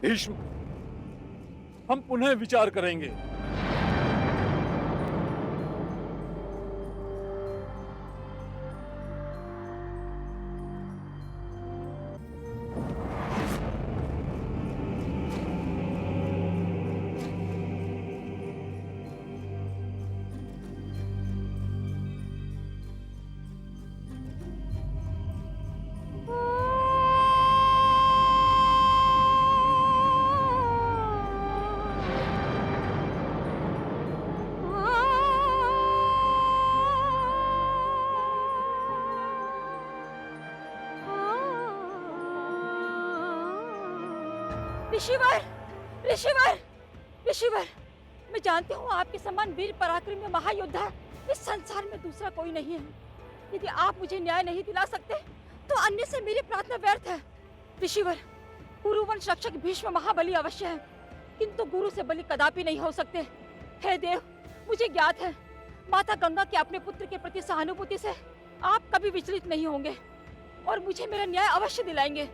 भीष्म, हम पुनः विचार करेंगे। ऋषिवर, ऋषिवर, ऋषिवर, मैं जानती हूँ आपके समान वीर पराक्रमी महायोद्धा इस संसार में दूसरा कोई नहीं है। यदि आप मुझे न्याय नहीं दिला सकते तो अन्य से मेरी प्रार्थना व्यर्थ है। ऋषिवर, कुरुवंश रक्षक भीष्म महाबली अवश्य है, किंतु गुरु से बलि कदापि नहीं हो सकते। हे देव, मुझे ज्ञात है माता गंगा के अपने पुत्र के प्रति सहानुभूति से आप कभी विचलित नहीं होंगे और मुझे मेरा न्याय अवश्य दिलाएंगे।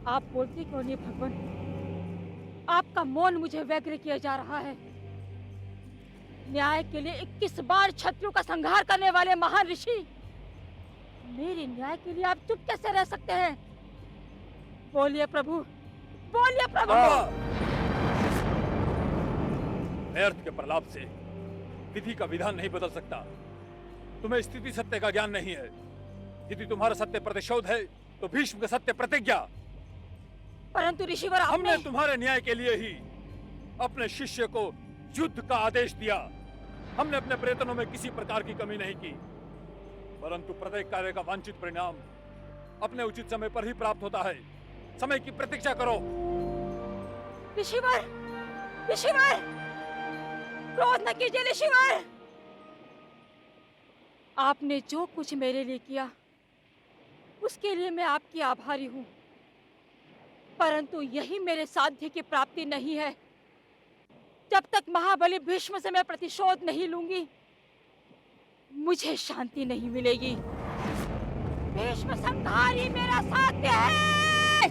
आप बोलते क्यों नहीं भगवान? आपका मौन मुझे व्यग्र किया जा रहा है। न्याय के लिए 21 बार शत्रु का संहार करने वाले महान ऋषि, मेरे न्याय के लिए आप चुप कैसे रह सकते हैं? बोलिए प्रभु, बोलिए प्रभु। व्यर्थ के प्रलाप से विधि का विधान नहीं बदल सकता। तुम्हें स्थिति सत्य का ज्ञान नहीं है। यदि तुम्हारा सत्य प्रतिशोध है तो भीष्म का सत्य प्रतिज्ञा। परंतु ऋषिवर, हमने तुम्हारे न्याय के लिए ही अपने शिष्य को युद्ध का आदेश दिया। हमने अपने प्रयत्नों में किसी प्रकार की कमी नहीं की, परंतु प्रत्येक कार्य का वांछित परिणाम अपने उचित समय पर ही प्राप्त होता है। समय की प्रतीक्षा करो। ऋषिवर, ऋषिवर, क्रोध न कीजिए ऋषिवर। आपने जो कुछ मेरे लिए किया उसके लिए मैं आपकी आभारी हूँ, परंतु यही मेरे साध्य की प्राप्ति नहीं है। जब तक महाबली भीष्म से मैं प्रतिशोध नहीं लूंगी मुझे शांति नहीं मिलेगी। भीष्म संहार ही मेरा साध्य है।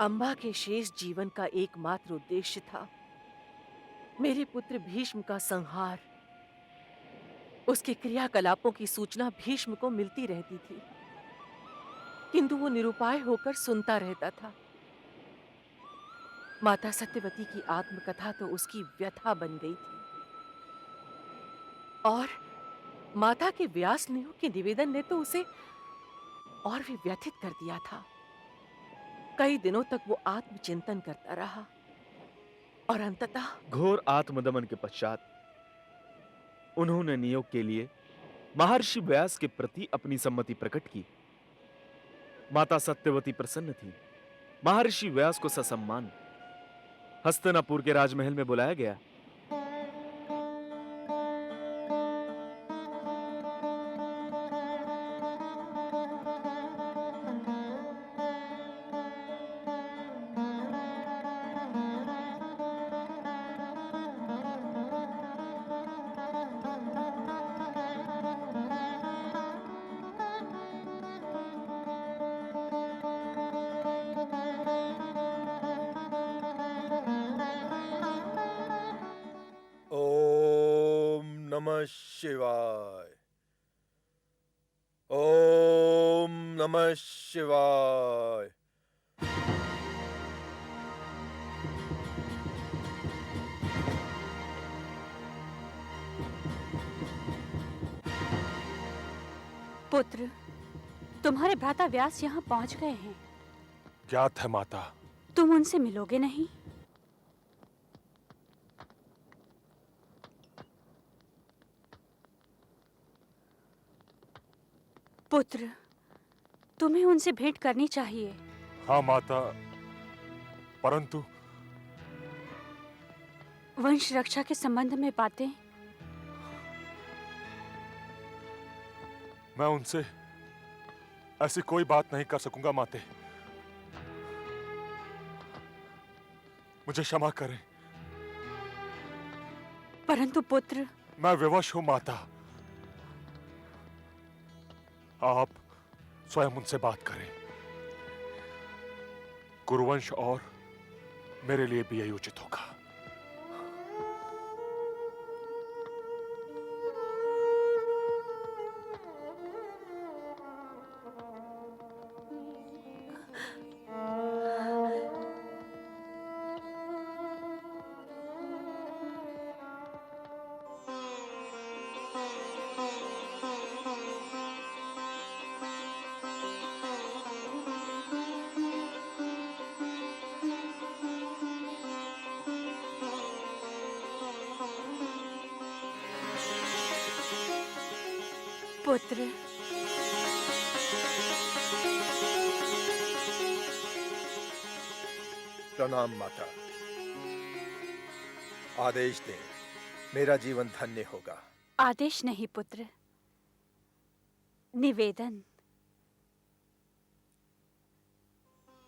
अम्बा के शेष जीवन का एकमात्र उद्देश्य था मेरे पुत्र भीष्म का संहार। उसके क्रियाकलापों की सूचना भीष्म को मिलती रहती थी, किंतु वो निरुपाय होकर सुनता रहता था। माता सत्यवती की आत्मकथा तो उसकी व्यथा बन गई थी, और माता के व्यास न्यू के निवेदन ने तो उसे और भी व्यथित कर दिया था। कई दिनों तक वो आत्मचिंतन करता रहा और अंततः घोर आत्मदमन के पश्चात उन्होंने नियोग के लिए महर्षि व्यास के प्रति अपनी सम्मति प्रकट की। माता सत्यवती प्रसन्न थी। महर्षि व्यास को ससम्मान हस्तिनापुर के राजमहल में बुलाया गया। नमः शिवाय। ओम नमः शिवाय। पुत्र, तुम्हारे भ्राता व्यास यहाँ पहुँच गए हैं। ज्ञात है माता। तुम उनसे मिलोगे नहीं? पुत्र, तुम्हें उनसे भेंट करनी चाहिए। हाँ माता, परंतु वंश रक्षा के संबंध में बातें। मैं उनसे ऐसी कोई बात नहीं कर सकूंगा माते। मुझे क्षमा करें। परंतु पुत्र, मैं विवश हूं माता। आप स्वयं उनसे बात करें। कुरुवंश और मेरे लिए भी यही उचित होगा। पुत्र, प्रणाम माता। आदेश दें, मेरा जीवन धन्य होगा। आदेश नहीं पुत्र, निवेदन,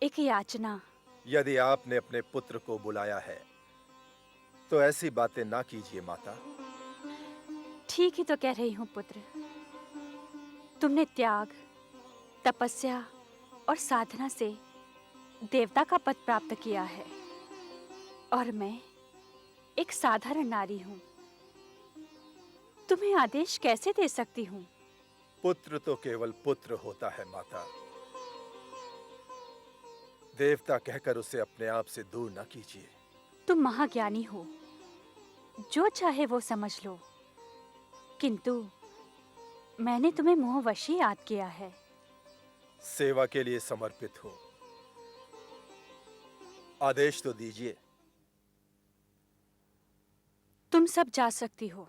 एक याचना। यदि आपने अपने पुत्र को बुलाया है तो ऐसी बातें ना कीजिए माता। ठीक ही तो कह रही हूँ पुत्र। तुमने त्याग, तपस्या और साधना से देवता का पद प्राप्त किया है और मैं एक साधारण नारी हूँ। तुम्हें आदेश कैसे दे सकती हूँ? पुत्र तो केवल पुत्र होता है माता। देवता कहकर उसे अपने आप से दूर न कीजिए। तुम महाज्ञानी हो, जो चाहे वो समझ लो, किंतु मैंने तुम्हें मोहवशी याद किया है। सेवा के लिए समर्पित हूं। आदेश तो दीजिए। तुम सब जा सकती हो।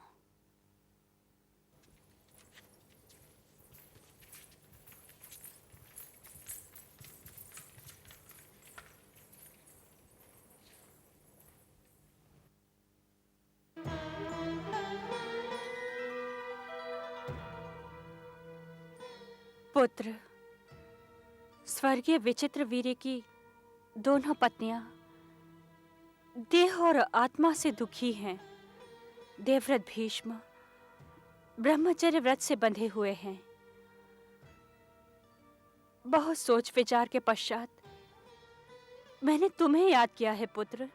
पुत्र, स्वर्गीय विचित्र वीर्य की दोनों पत्नियां देह और आत्मा से दुखी हैं। देवव्रत भीष्म ब्रह्मचर्य व्रत से बंधे हुए हैं। बहुत सोच विचार के पश्चात मैंने तुम्हें याद किया है पुत्र।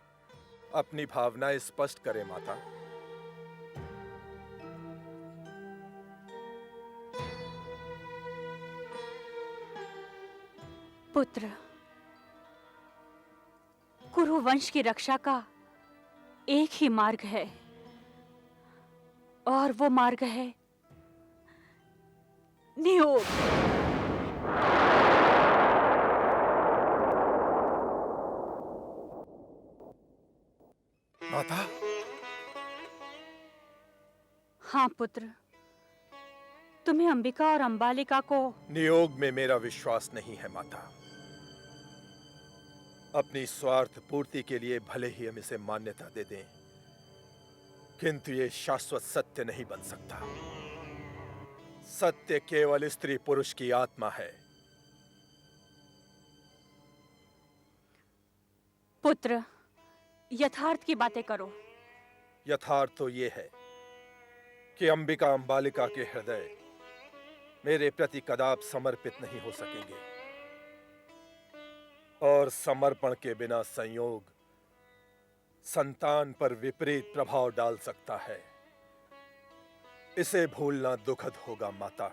अपनी भावनाएं स्पष्ट करें माता। पुत्र, कुरु वंश की रक्षा का एक ही मार्ग है और वो मार्ग है नियोग। माता, हाँ पुत्र, तुम्हें अंबिका और अंबालिका को नियोग में मेरा विश्वास नहीं है माता। अपनी स्वार्थ पूर्ति के लिए भले ही हम इसे मान्यता दे दें, किंतु ये शाश्वत सत्य नहीं बन सकता। सत्य केवल स्त्री पुरुष की आत्मा है। पुत्र, यथार्थ की बातें करो। यथार्थ तो ये है कि अंबिका अंबालिका के हृदय मेरे प्रति कदाप समर्पित नहीं हो सकेंगे और समर्पण के बिना संयोग संतान पर विपरीत प्रभाव डाल सकता है। इसे भूलना दुखद होगा माता।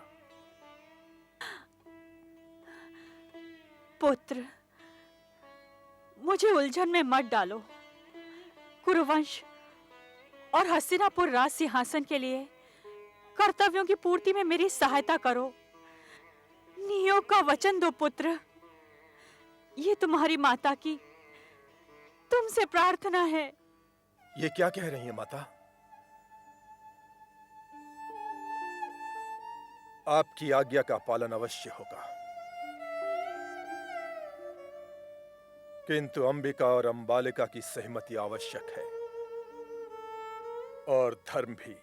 पुत्र, मुझे उलझन में मत डालो। कुरुवंश और हस्तिनापुर राज सिंहासन के लिए कर्तव्यों की पूर्ति में मेरी सहायता करो। नियोग का वचन दो पुत्र। ये तुम्हारी माता की तुमसे प्रार्थना है। ये क्या कह रही है माता? आपकी आज्ञा का पालन अवश्य होगा, किंतु अंबिका और अंबालिका की सहमति आवश्यक है और धर्म भी।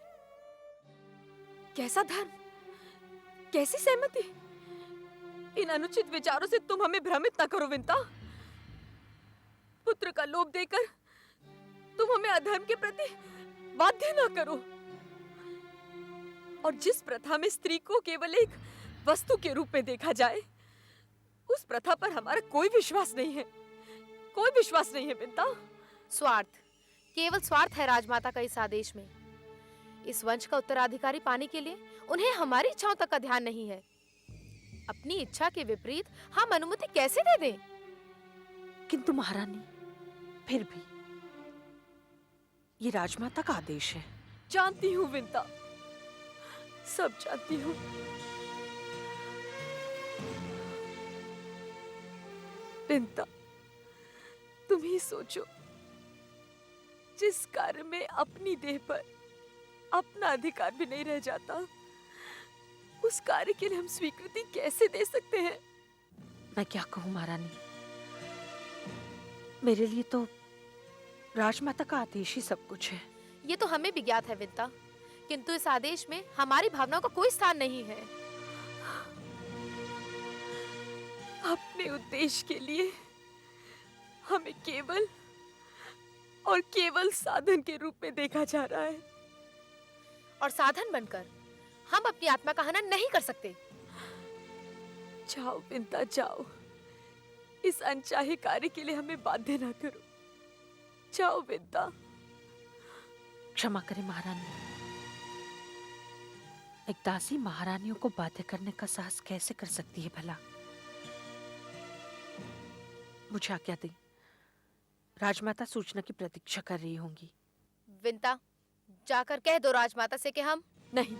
कैसा धर्म? कैसी सहमति? इन अनुचित विचारों से तुम हमें भ्रमित न करो विंता। पुत्र का लोभ देकर तुम हमें अधर्म के प्रति बाध्य न करो। और जिस प्रथा में स्त्री को केवल एक वस्तु के रूप में देखा जाए, उस प्रथा पर हमारा कोई विश्वास नहीं है, कोई विश्वास नहीं है विंता। स्वार्थ, केवल स्वार्थ है राजमाता का इस आदेश में। इस वंश का उत्तराधिकारी पाने के लिए उन्हें हमारी इच्छाओं तक का ध्यान नहीं है। अपनी इच्छा के विपरीत हम अनुमति कैसे दे दें? किंतु महारानी, फिर भी ये राजमाता का आदेश है। जानती हूँ विंता, सब जानती हूँ। विंता, तुम ही सोचो, जिस कार्य में अपनी देह पर अपना अधिकार भी नहीं रह जाता, उस कार्य के लिए हम स्वीकृति कैसे दे सकते हैं? मैं क्या कहूँ महारानी, मेरे लिए तो राजमाता का आदेश ही सब कुछ है। ये तो हमें भी ज्ञात है विंता, किंतु इस आदेश में हमारी भावनाओं का कोई स्थान नहीं है। अपने उद्देश्य के लिए हमें केवल और केवल साधन के रूप में देखा जा रहा है, और साधन बनकर हम अपनी आत्मा का हनन नहीं कर सकते। जाओ विंता, जाओ, इस अनचाहे कार्य के लिए हमें बाध्य ना करो। जाओ विंता। क्षमा करें महारानी, एक दासी महारानियों को बाध्य करने का साहस कैसे कर सकती है भला? मुझे आज्ञा दें, राजमाता सूचना की प्रतीक्षा कर रही होंगी। विंता, जाकर कह दो राजमाता से कि हम नहीं,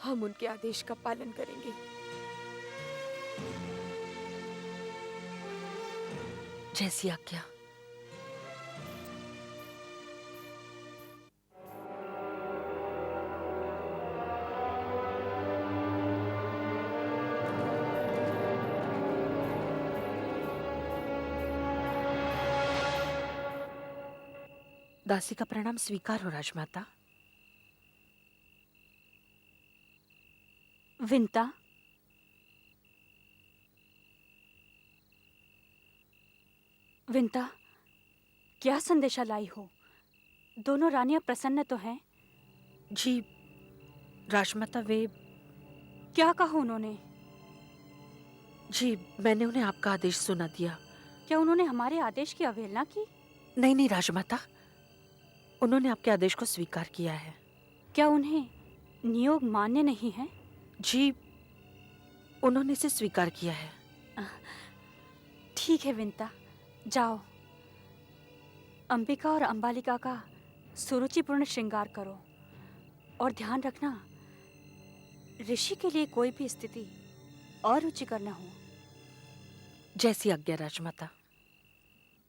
हम उनके आदेश का पालन करेंगे। जैसी आज्ञा। दासी का प्रणाम स्वीकार हो राजमाता। विंता, विंता, क्या संदेशा लाई हो? दोनों रानियां प्रसन्न तो हैं? जी राजमाता, वे क्या कहा उन्होंने? जी मैंने उन्हें आपका आदेश सुना दिया। क्या उन्होंने हमारे आदेश की अवहेलना की? नहीं नहीं राजमाता, उन्होंने आपके आदेश को स्वीकार किया है। क्या उन्हें नियोग मान्य नहीं है? जी उन्होंने इसे स्वीकार किया है। ठीक है विंता, जाओ, अंबिका और अंबालिका का सुरुचिपूर्ण श्रृंगार करो, और ध्यान रखना ऋषि के लिए कोई भी स्थिति अरुचिकर न हो। जैसी आज्ञा राजमाता।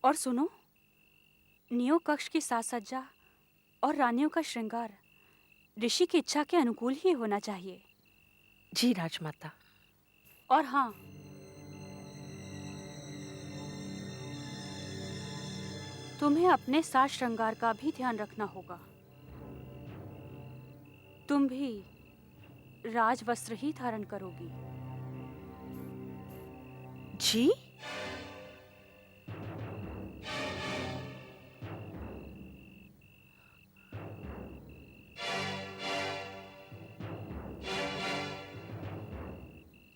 और सुनो, नियोग कक्ष की साज सज्जा और रानियों का श्रृंगार ऋषि की इच्छा के अनुकूल ही होना चाहिए। जी राजमाता। और हाँ, तुम्हें अपने साज श्रृंगार का भी ध्यान रखना होगा। तुम भी राजवस्त्र ही धारण करोगी। जी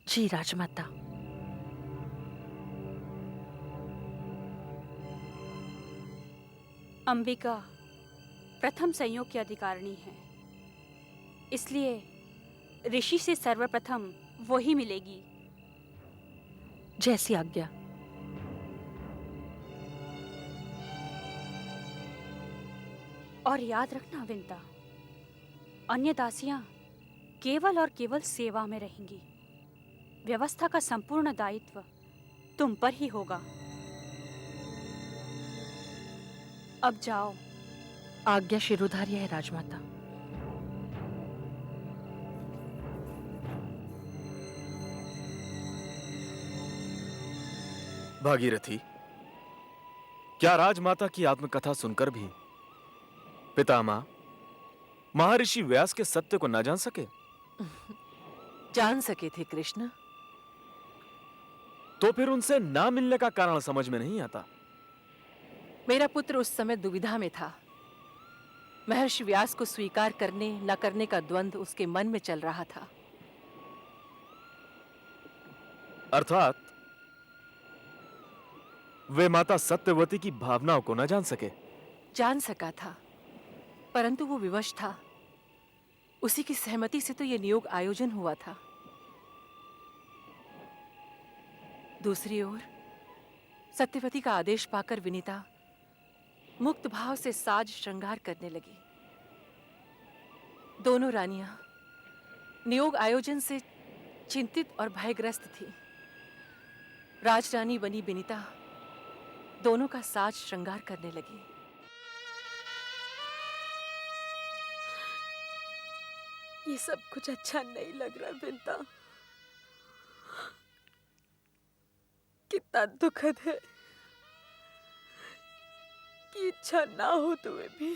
जी राजमाता। अंबिका प्रथम संयोग की अधिकारिणी है, इसलिए ऋषि से सर्वप्रथम वो ही मिलेगी। जैसी आज्ञा। और याद रखना विंता, अन्य दासियां केवल और केवल सेवा में रहेंगी। व्यवस्था का संपूर्ण दायित्व तुम पर ही होगा। अब जाओ। आज्ञा शिरोधार्य है राजमाता। भागीरथी, क्या राजमाता की आत्मकथा सुनकर भी पितामह महर्षि व्यास के सत्य को न जान सके? जान सके थे कृष्ण। तो फिर उनसे ना मिलने का कारण समझ में नहीं आता। मेरा पुत्र उस समय दुविधा में था। महर्षि व्यास को स्वीकार करने न करने का द्वंद्व उसके मन में चल रहा था। अर्थात वे माता सत्यवती की भावनाओं को न जान सके। जान सका था, परंतु वो विवश था। उसी की सहमति से तो ये नियोग आयोजन हुआ था। दूसरी ओर सत्यवती का आदेश पाकर विनीता मुक्त भाव से साज श्रृंगार करने लगी। दोनों रानियां नियोग आयोजन से चिंतित और भयग्रस्त थी। राजरानी बनी विनीता दोनों का साज श्रृंगार करने लगी। ये सब कुछ अच्छा नहीं लग रहा विनीता। कितना दुखद है कि इच्छा ना हो तुम्हें भी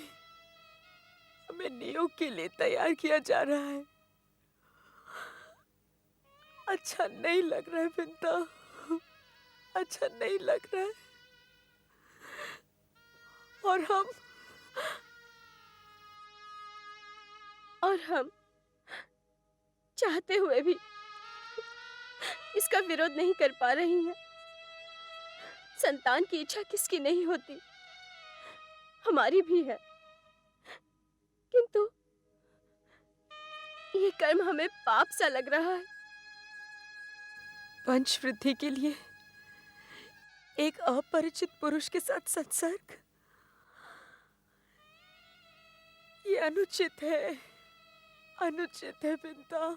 हमें नियोग के लिए तैयार किया जा रहा है। अच्छा नहीं लग रहा है विनीता, अच्छा नहीं लग रहा है। और हम चाहते हुए भी इसका विरोध नहीं कर पा रही हैं। संतान की इच्छा किसकी नहीं होती, हमारी भी है, किंतु ये कर्म हमें पाप सा लग रहा है। वंश वृद्धि के लिए एक अपरिचित पुरुष के साथ संसर्ग, ये अनुचित है, अनुचित है विनीता।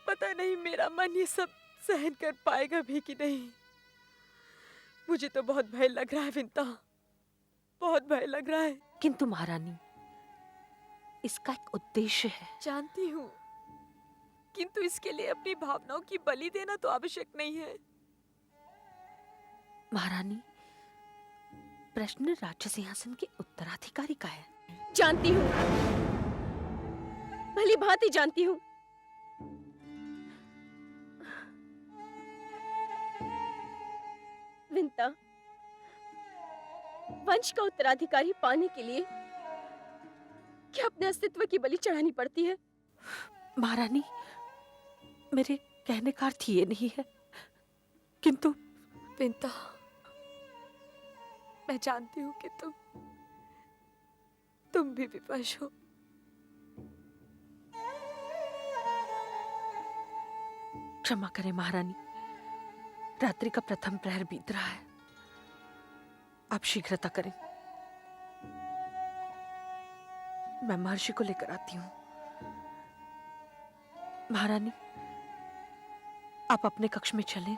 पता नहीं मेरा मन ये सब सहन कर पाएगा भी कि नहीं। मुझे तो बहुत भय लग रहा है विनीता, बहुत भय लग रहा है। किंतु महारानी, इसका एक उद्देश्य है। जानती हूँ, किंतु इसके लिए अपनी भावनाओं की बलि देना तो आवश्यक नहीं है। महारानी, प्रश्न राज्य सिंहासन के उत्तराधिकारी का है। जानती हूँ, भली भांति जानती हूँ। विनीता, वंश का उत्तराधिकारी पाने के लिए क्या अपने अस्तित्व की बलि चढ़ानी पड़ती है? महारानी, मेरे कहने का अर्थ ये नहीं है, किंतु विनीता, मैं जानती हूँ कि तुम भी विवश हो। क्षमा करें महारानी, रात्रि का प्रथम प्रहर बीत रहा है। आप शीघ्रता करें, मैं महर्षि को लेकर आती हूँ। महारानी, आप अपने कक्ष में चलें।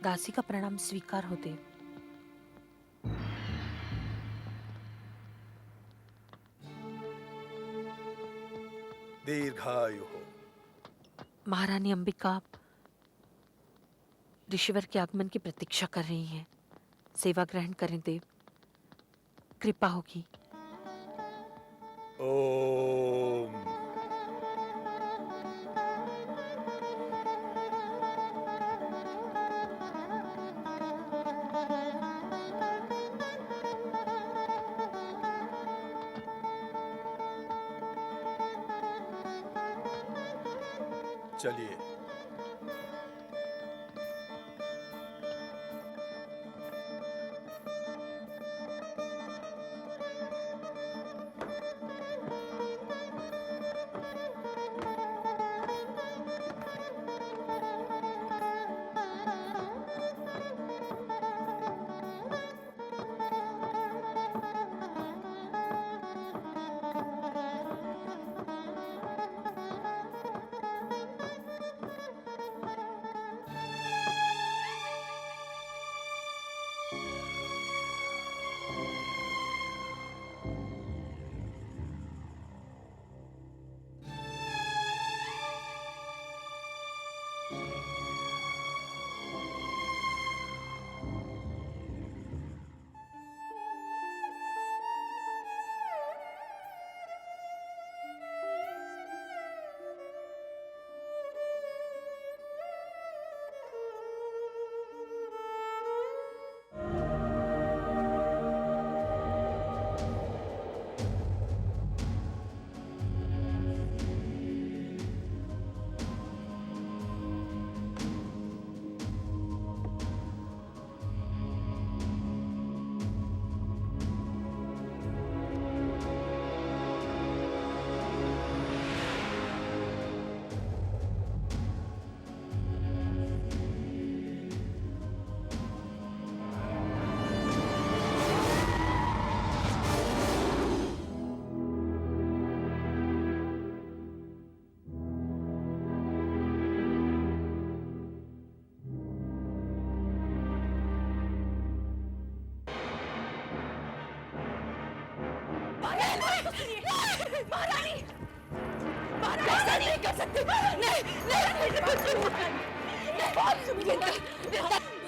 दासी का प्रणाम स्वीकार होते। दीर्घायु हो। महारानी अंबिका ऋषिवर के आगमन की प्रतीक्षा कर रही हैं। सेवा ग्रहण करें देव, कृपा होगी। ओम। चलिए। तो सुनिए। महारानी, महारानी ऐसा नहीं कर सकते। नहीं,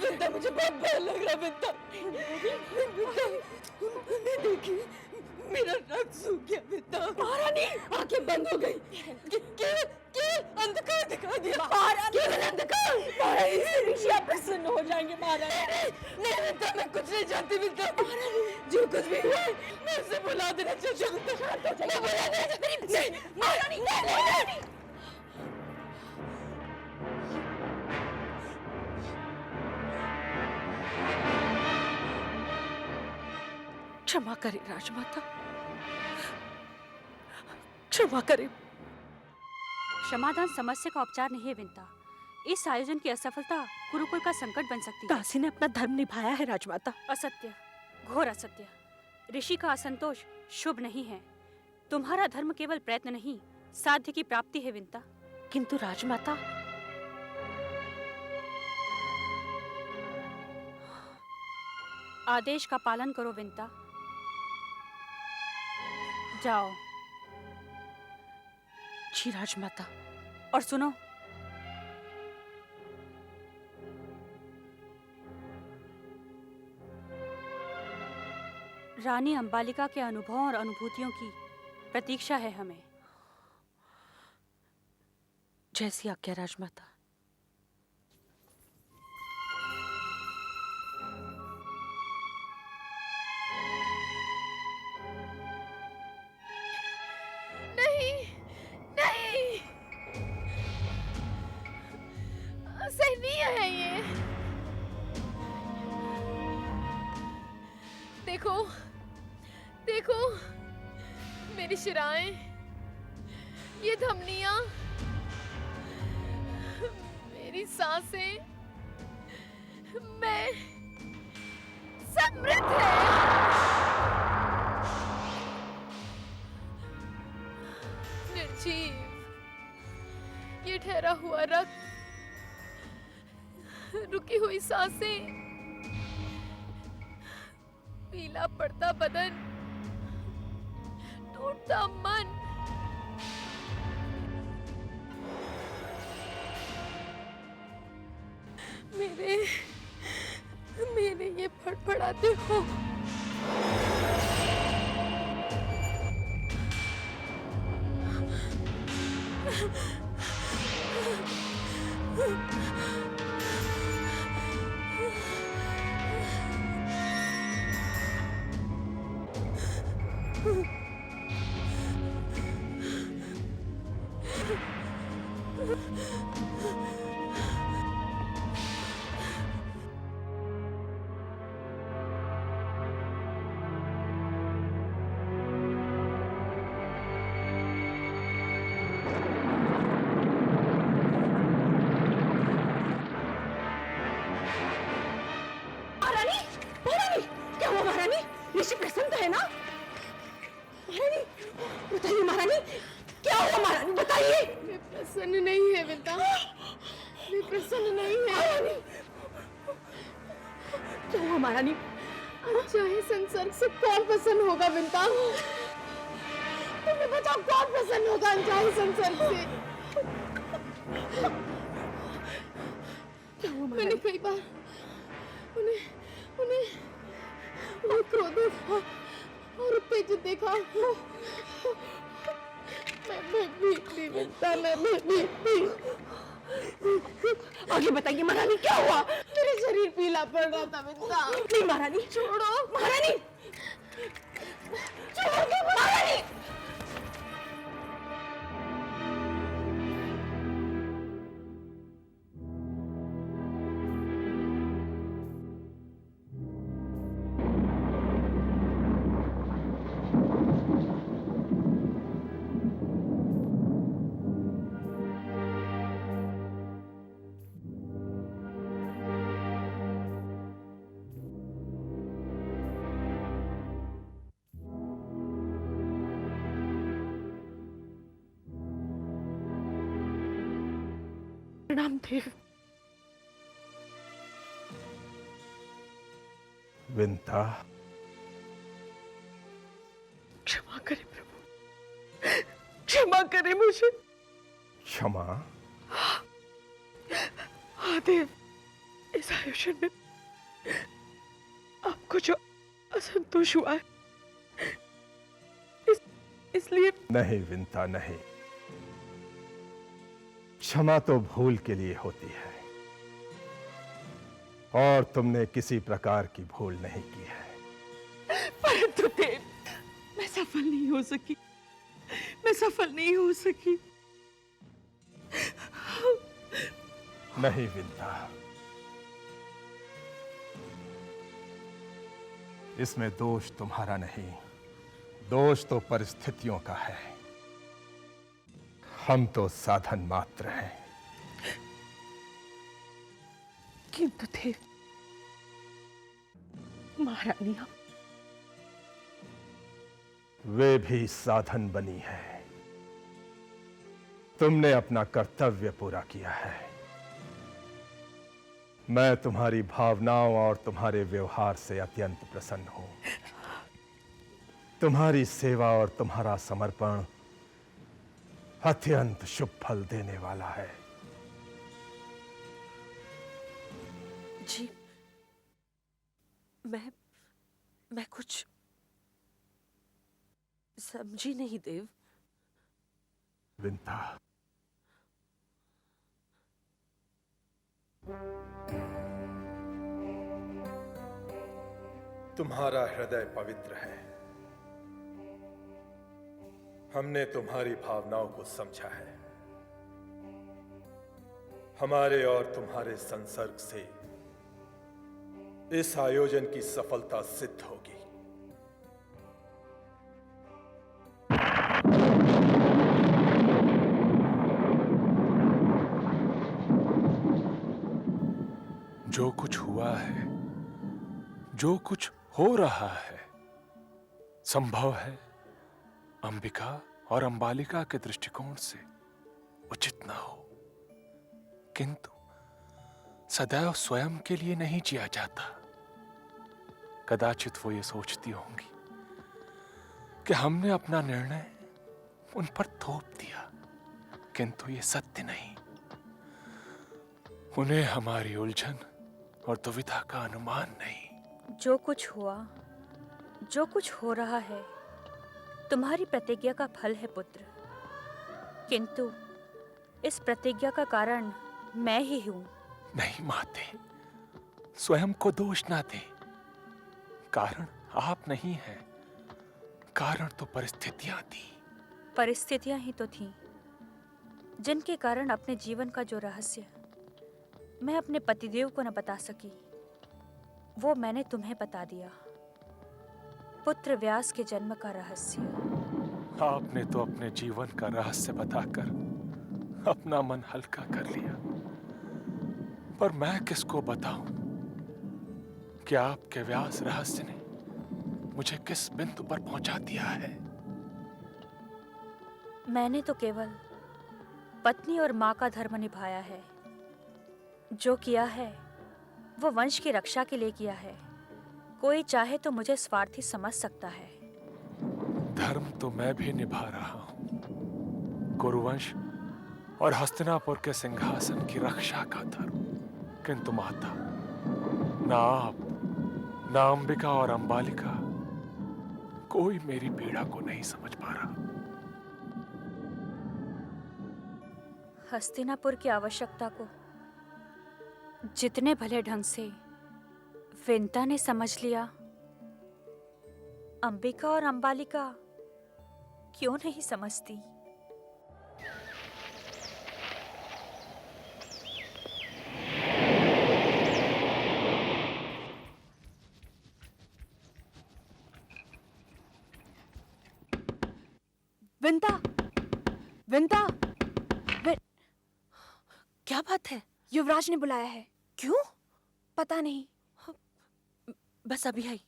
बिंता, मुझे बहुत भय लग रहा है बिंता। देखिए, मेरा रक्त सूख गया बिंता। महारानी, आंखें बंद हो गई। अंधकार दिखा दिया। महारानी, अंधकार। महारानी, ऋषि आप प्रसन्न हो जाएंगे महारानी। नहीं बिंता, मैं कुछ नहीं चाहती बिंता। जो कुछ भी हुआ मैं उसे भुला देना चाहती हूँ। मैं भुला देना चाहती हूँ। नहीं, महारानी, नहीं। क्षमा करें राजमाता, क्षमा करें। क्षमादान समस्या का उपचार नहीं है विंता। इस आयोजन की असफलता कुरुकुल का संकट बन सकती है। दासी ने अपना धर्म निभाया है राजमाता। असत्य, घोर असत्य। ऋषि का असंतोष शुभ नहीं है। तुम्हारा धर्म केवल प्रयत्न नहीं, साध्य की प्राप्ति है विंता। किंतु राजमाता, आदेश का पालन करो विंता। जाओ। जी राजमाता। और सुनो, रानी अंबालिका के अनुभवों और अनुभूतियों की प्रतीक्षा है हमें। जैसी आज्ञा राजमाता। नहीं, असहनीय है ये। देखो, मेरी शिराएं, ये धमनियां, मेरी सांसें, मैं सब मृत है। निर्जीव, ये ठहरा हुआ रक्त, रुकी हुई सांसें, पीला पड़ता बदन, टूटता मन। मेरे ये फड़फड़ाते हो। ऋषि प्रसन्न है ना? महारानी बताइए, महारानी क्या हुआ? महारानी बताइए। वे प्रसन्न नहीं है विंता, वे प्रसन्न नहीं है। क्या हुआ महारानी? चाहे संसर्ग से कौन प्रसन्न होगा विंता? तुम्हें बताओ कौन प्रसन्न होगा अनचाहे संसर्ग से? क्या हुआ महारानी? मैंने कई बार उन्हें क्रोधित और उत्तेजित देखा। मैं भीग थी विंता, मैं भीग थी। आगे बताइए महारानी, क्या हुआ? मेरे शरीर पीला पड़ रहा था विंता। नहीं महारानी, छोड़ो महारानी, छोड़ो महारानी। प्रणाम देव। विंता, क्षमा करें प्रभु। मुझे। क्षमा? हाँ देव, इस आयोजन में आपको जो असंतोष हुआ है, इसलिए नहीं विंता, नहीं। क्षमा तो भूल के लिए होती है, और तुमने किसी प्रकार की भूल नहीं की है। परंतु देव, मैं सफल नहीं हो सकी, मैं सफल नहीं हो सकी। नहीं विंता, इसमें दोष तुम्हारा नहीं, दोष तो परिस्थितियों का है। हम तो साधन मात्र हैं। किंतु देव, महारानी वे भी साधन बनी है। तुमने अपना कर्तव्य पूरा किया है। मैं तुम्हारी भावनाओं और तुम्हारे व्यवहार से अत्यंत प्रसन्न हूं। तुम्हारी सेवा और तुम्हारा समर्पण अत्यंत शुभ फल देने वाला है। जी, मैं कुछ समझी नहीं देव। विंता, तुम्हारा हृदय पवित्र है। हमने तुम्हारी भावनाओं को समझा है। हमारे और तुम्हारे संसर्ग से इस आयोजन की सफलता सिद्ध होगी। जो कुछ हुआ है, जो कुछ हो रहा है, संभव है अंबिका और अंबालिका के दृष्टिकोण से उचित ना हो, किंतु सदैव स्वयं के लिए नहीं जिया जाता। कदाचित वो ये सोचती होंगी कि हमने अपना निर्णय उन पर थोप दिया, किंतु ये सत्य नहीं। उन्हें हमारी उलझन और दुविधा का अनुमान नहीं। जो कुछ हुआ, जो कुछ हो रहा है, तुम्हारी प्रतिज्ञा का फल है पुत्र। किंतु इस प्रतिज्ञा का कारण मैं ही हूं। नहीं माते, स्वयं को दोष ना दे। कारण आप नहीं हैं, कारण तो परिस्थितियां थी। परिस्थितियां ही तो थीं, जिनके कारण अपने जीवन का जो रहस्य मैं अपने पतिदेव को न बता सकी, वो मैंने तुम्हें बता दिया। पुत्र व्यास के जन्म का रहस्य। आपने तो अपने जीवन का रहस्य बताकर अपना मन हल्का कर लिया, पर मैं किसको बताऊं कि आपके व्यास रहस्य ने मुझे किस बिंदु पर पहुंचा दिया है। मैंने तो केवल पत्नी और माँ का धर्म निभाया है। जो किया है वो वंश की रक्षा के लिए किया है। कोई चाहे तो मुझे स्वार्थी समझ सकता है। धर्म तो मैं भी निभा रहा हूं, कुरुवंश और हस्तिनापुर के सिंहासन की रक्षा का धर्म। किंतु माता, ना आप, ना अंबिका और अंबालिका, कोई मेरी पीड़ा को नहीं समझ पा रहा। हस्तिनापुर की आवश्यकता को जितने भले ढंग से विंता ने समझ लिया, अंबिका और अंबालिका क्यों नहीं समझती? विंता, विंता, क्या बात है? युवराज ने बुलाया है। क्यों? पता नहीं। बस अभी आई।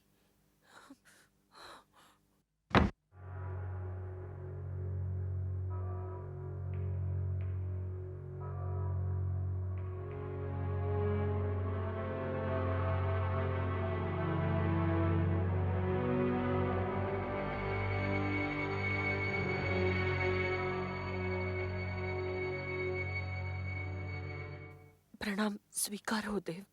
प्रणाम स्वीकार हो देव।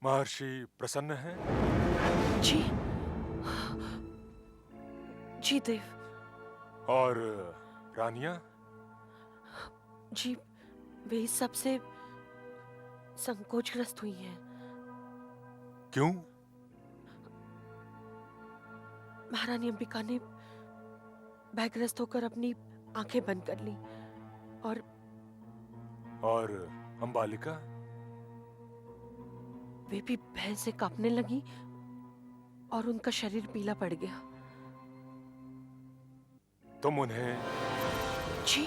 महर्षि प्रसन्न हैं? जी जी देव। और रानिया? जी वे इस सब से संकोचग्रस्त हुई हैं। क्यों? महारानी अंबिका ने भयग्रस्त होकर अपनी आंखें बंद कर ली और अंबालिका? वे भी भय से कांपने लगी और उनका शरीर पीला पड़ गया। तुम उन्हें? जी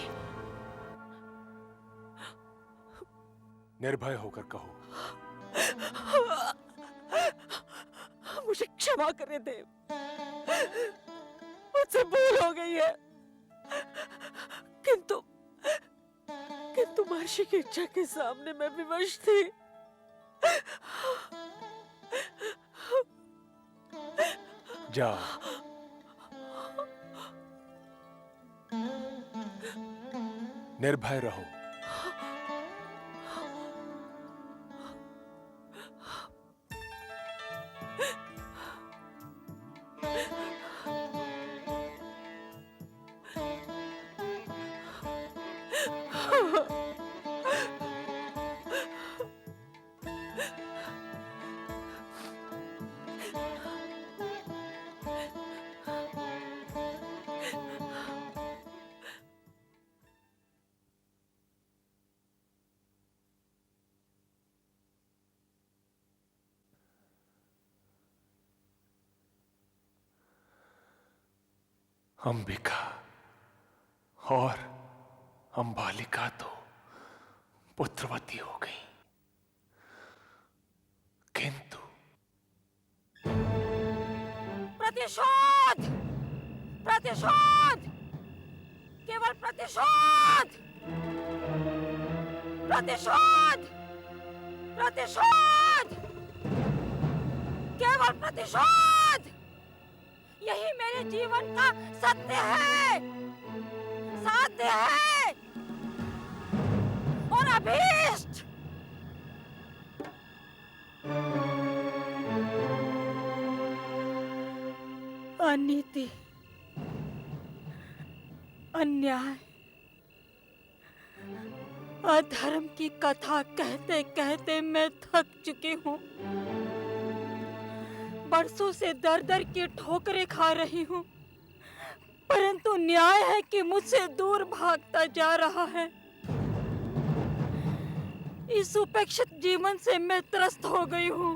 निर्भय होकर कहो। मुझे क्षमा करें देव, मुझसे भूल हो गई है। किंतु महर्षि की इच्छा के सामने मैं विवश थी। जाओ, निर्भय रहो। अंबिका और अंबालिका तो पुत्रवती हो गई, किंतु प्रतिशोध, प्रतिशोध, केवल प्रतिशोध, प्रतिशोध, प्रतिशोध, केवल प्रतिशोध। यही मेरे जीवन का सत्य है, साध्य है और अभीष्ट। अनीति, अन्याय, अधर्म की कथा कहते कहते मैं थक चुकी हूँ। बरसों से दर दर की ठोकरें खा रही हूँ, परंतु न्याय है कि मुझसे दूर भागता जा रहा है। इस उपेक्षित जीवन से मैं त्रस्त हो गई हूँ।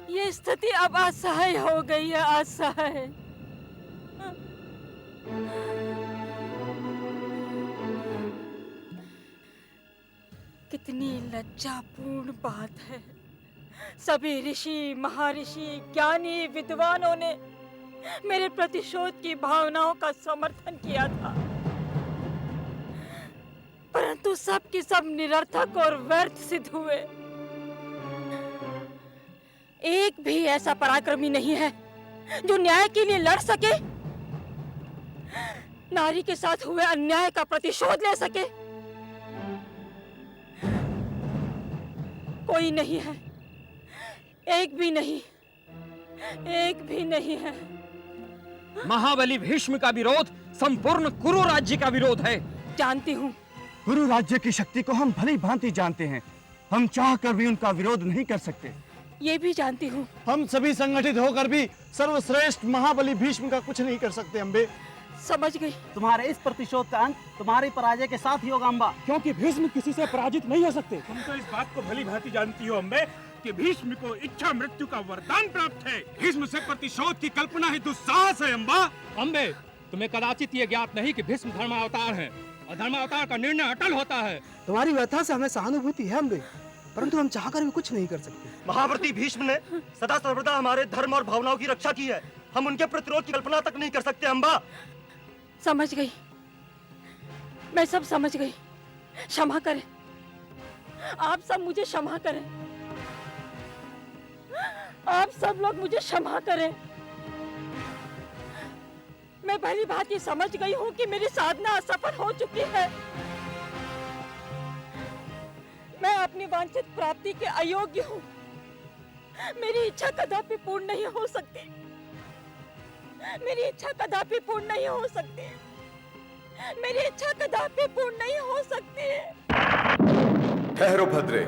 ये स्थिति अब असह्य हो गई है, असह्य। कितनी लज्जापूर्ण बात है। सभी ऋषि, महर्षि, ज्ञानी, विद्वानों ने मेरे प्रतिशोध की भावनाओं का समर्थन किया था, परंतु सब की सब निरर्थक और व्यर्थ सिद्ध हुए। एक भी ऐसा पराक्रमी नहीं है जो न्याय के लिए लड़ सके, नारी के साथ हुए अन्याय का प्रतिशोध ले सके। कोई नहीं है, एक भी नहीं, एक भी नहीं है। महाबली भीष्म का विरोध संपूर्ण कुरु राज्य का विरोध है। जानती हूँ। कुरु राज्य की शक्ति को हम भली भांति जानते हैं, हम चाहकर भी उनका विरोध नहीं कर सकते। ये भी जानती हूँ। हम सभी संगठित होकर भी सर्वश्रेष्ठ महाबली भीष्म का कुछ नहीं कर सकते अम्बे। समझ गई। तुम्हारे इस प्रतिशोध का अंत तुम्हारी पराजय के साथ ही होगा अम्बा, क्योंकि भीष्म किसी से पराजित नहीं हो सकते। तुम तो इस बात को भली भांति जानती हो अम्बे कि भीष्म को इच्छा मृत्यु का वरदान प्राप्त है। भीष्म से प्रतिशोध की कल्पना ही दुस्साहस है अम्बा। अम्बे, तुम्हें कदाचित ये ज्ञात नहीं कि भीष्म धर्मावतार है और धर्मावतार का निर्णय अटल होता है। तुम्हारी व्यथा से हमें सहानुभूति है अम्बे, परंतु हम चाहकर भी कुछ नहीं कर सकते। महाव्रती भीष्म ने सदा सर्वदा हमारे धर्म और भावनाओं की रक्षा की है, हम उनके प्रतिरोध की कल्पना तक नहीं कर सकते अम्बा। समझ गई, मैं सब समझ गई। क्षमा करें, आप सब मुझे क्षमा करें। आप सब लोग मुझे क्षमा करें। मैं भली भांति समझ गई हूँ कि मेरी साधना असफल हो चुकी है। मैं अपनी वांछित प्राप्ति के अयोग्य हूँ। मेरी इच्छा कदापि पूर्ण नहीं हो सकती। मेरी इच्छा कदापि पूर्ण नहीं हो सकती। मेरी इच्छा कदापि पूर्ण नहीं हो सकती। ठहरो भद्रे।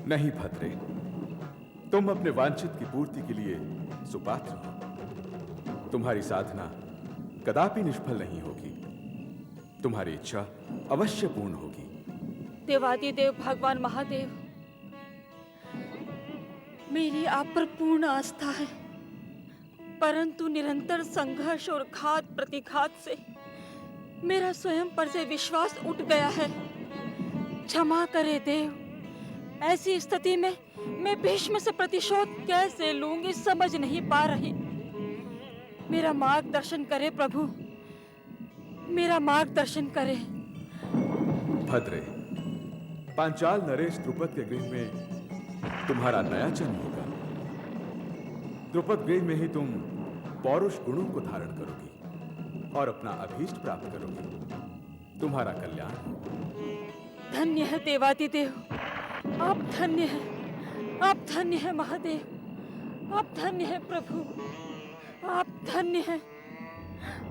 नहीं भद्रे, तुम अपने वांछित की पूर्ति के लिए सुपात्र हो। तुम्हारी साधना कदापि निष्फल नहीं होगी। तुम्हारी इच्छा अवश्य पूर्ण होगी। देवादिदेव भगवान महादेव, मेरी आप पर पूर्ण आस्था है, परंतु निरंतर संघर्ष और घात प्रतिघात से मेरा स्वयं पर से विश्वास उठ गया है। क्षमा करे देव। ऐसी स्थिति में मैं भीष्म से प्रतिशोध कैसे लूंगी समझ नहीं पा रही। मेरा मार्गदर्शन करे प्रभु, मेरा मार्गदर्शन करे। भद्रे, पांचाल नरेश द्रुपद के गृह में तुम्हारा नया जन्म होगा। द्रुपद गृह में ही तुम पौरुष गुणों को धारण करोगी और अपना अभीष्ट प्राप्त करोगी। तुम्हारा कल्याण हो। धन्य है देवादिदेव, आप धन्य हैं। आप धन्य हैं महादेव। आप धन्य हैं प्रभु। आप धन्य हैं।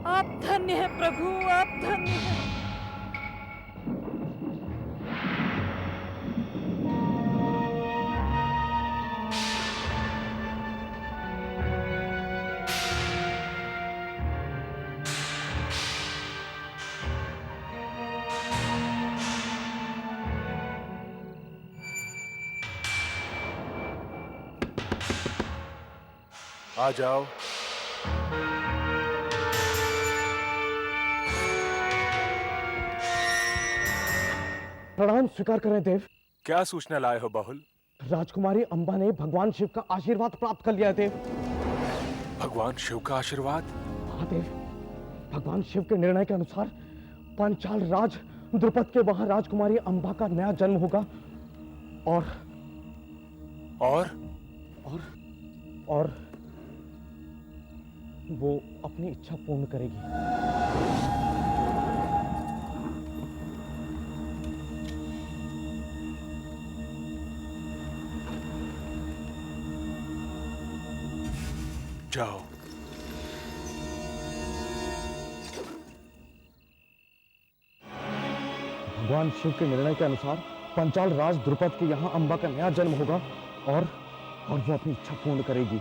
आप धन्य हैं प्रभु। आप धन्य हैं। आ जाओ। प्रणाम स्वीकार करें देव। क्या सूचना लाए हो बहुल? राजकुमारी अंबा ने भगवान शिव का आशीर्वाद प्राप्त कर लिया है देव। भगवान शिव का आशीर्वाद? हाँ देव, भगवान शिव के निर्णय के अनुसार पांचाल राज द्रुपद के वहां राजकुमारी अंबा का नया जन्म होगा और वो अपनी इच्छा पूर्ण करेगी। जाओ। भगवान शिव के निर्णय के अनुसार पंचाल राज द्रुपद के यहाँ अंबा का नया जन्म होगा और वो अपनी इच्छा पूर्ण करेगी।